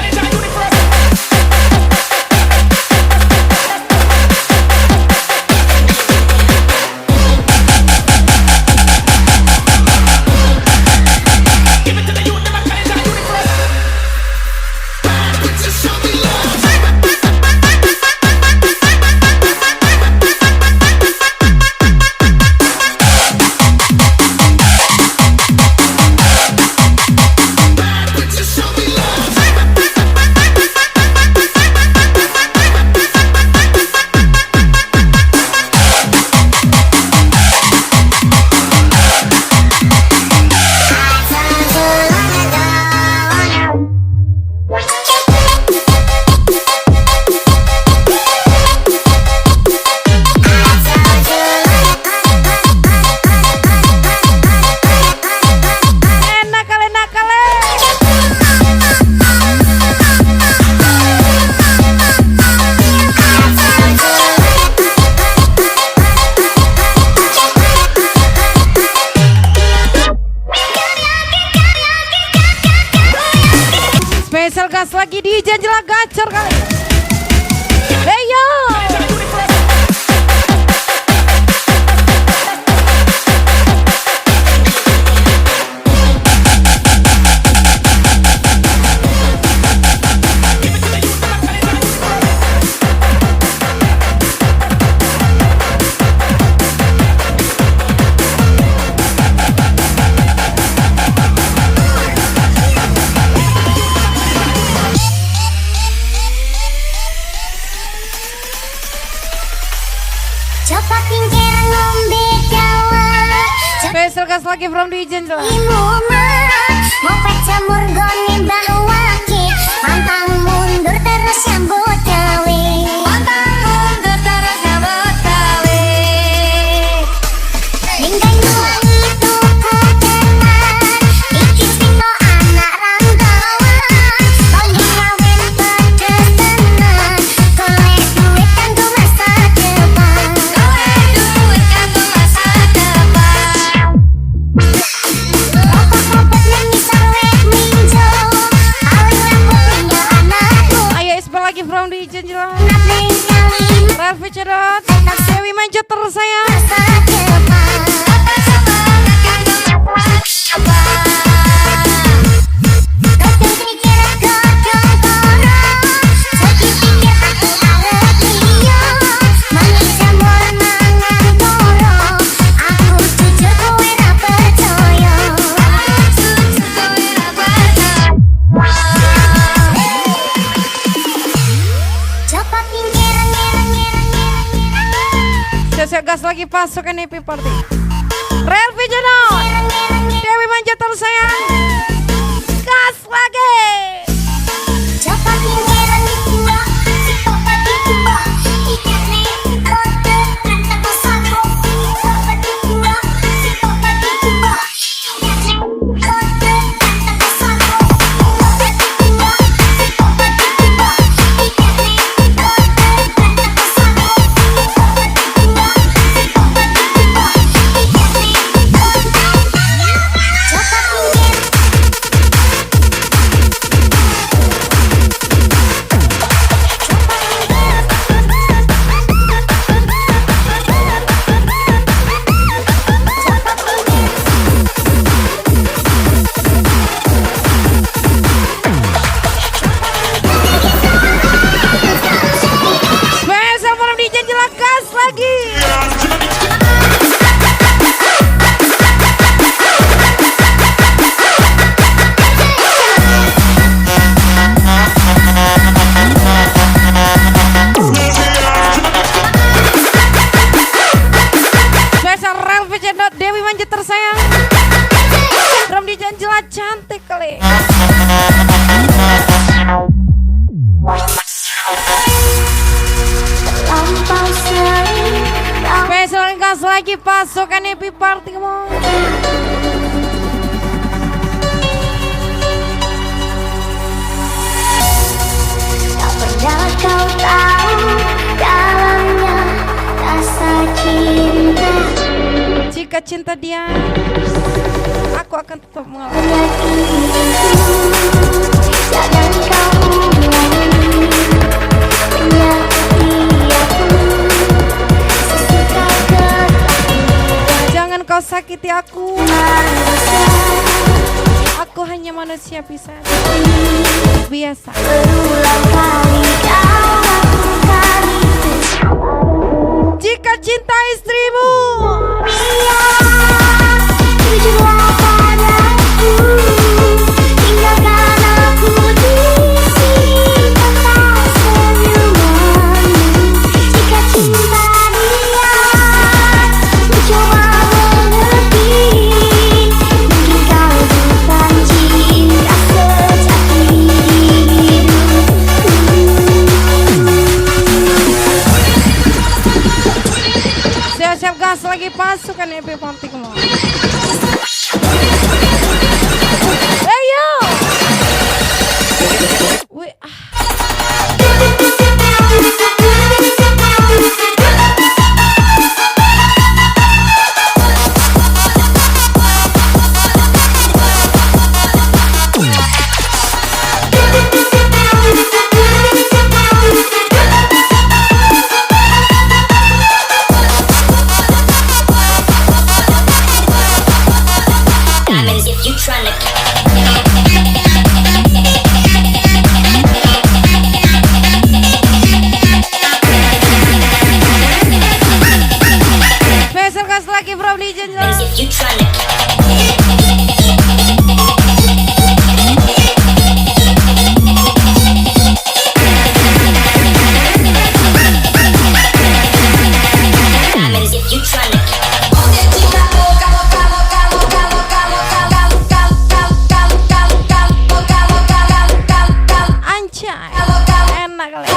Speaker 1: Spesial gas lagi di Janjela gacor kali. Hey yo.
Speaker 2: Coba pinggiran ngombe jawa.
Speaker 1: Spesial gas lagi from di Janjela.
Speaker 2: Mau pecamur gone bahwake. Pantang mundur terus sambut gawe. Pantang mundur terus sambut gawe. Lingkai nuang itu kadenan. Iki sino anak ranggawan. Tolong kawin pedes tenan. Golek duit kanggo masa depan. Golek duit kanggo masa depan. Kopet-kopet mengisar wek minjo. Paling rambut punya anakku.
Speaker 1: Ayo Isbal lagi from di Janjela.
Speaker 2: Nak ning kali
Speaker 1: Ralfi Cedot, Dewi Manjot tersayang.
Speaker 2: masa depan. Kota semangat kanggo masa depan. Kadang pikir godhong koro. Saiki pikir aku arep liya. Mangan jamur mangan koro. Aku jujur kowe ra percaya. Aku jujur kowe ra percaya. Coba pinggiran
Speaker 1: Siap gas lagi pasukan EP Party. Ralfi Cedot, Dewi Manjot tersayang. Gas lagi.
Speaker 2: coba pinggiran dua. Coba dua. Ikan nih kode rantang sago. Coba dua. Coba dua. Ikan nih kode rantang sago. Coba dua. Coba dua. Ikan nih kode rantang sago. Coba dua. Coba dua. Ikan nih kode. Coba pinggiran.
Speaker 1: gas lagi pasukan Happy Party mau.
Speaker 2: Tak pernah kau tahu dalamnya rasa cinta.
Speaker 1: Jika cinta dia, aku akan tetap mengalah.
Speaker 2: Jangan kau ulangi menyakiti aku sesuka ketahuan.
Speaker 1: Jangan kau sakiti aku.
Speaker 2: Manusia
Speaker 1: Aku hanya manusia biasa.
Speaker 2: berulang kali kau lakukan itu.
Speaker 1: Jika cinta istrimu,
Speaker 2: Jujurlah padaku, tinggalkan aku di sini tanpa senyumanmu. Jika cinta dia mencoba mengerti, mungkin kau bukan cinta sejati dirimu.
Speaker 1: siap-siap gas lagi pasukan Happy Party mau. Ayo. Wih,
Speaker 3: Diamonds if you tryna.
Speaker 1: special gas lagi from Legend.
Speaker 3: Diamonds if you tryna. Diamonds if you tryna.
Speaker 1: Anjay, enak kali.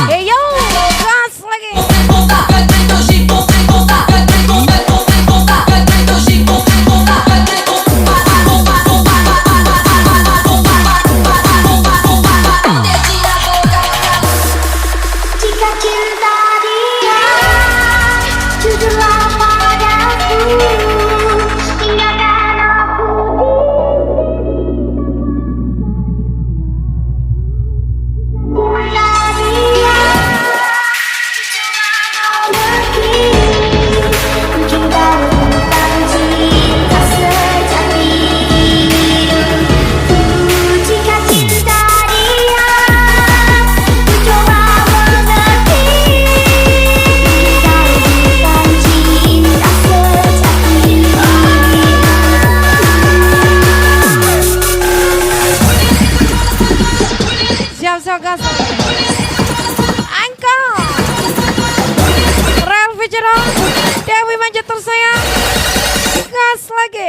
Speaker 1: Ayo, gas lagi.
Speaker 2: Jika cinta dia, jujurlah padaku, tinggalkan aku di cinta dia, mungkin kau bukan cinta sejati. Jika cinta dia mencoba mengerti, kau bukan cinta sejati.
Speaker 1: Siap-siap gas lagi. Angkol. Real Vichero, Dewi Manja tersayang. Gas lagi.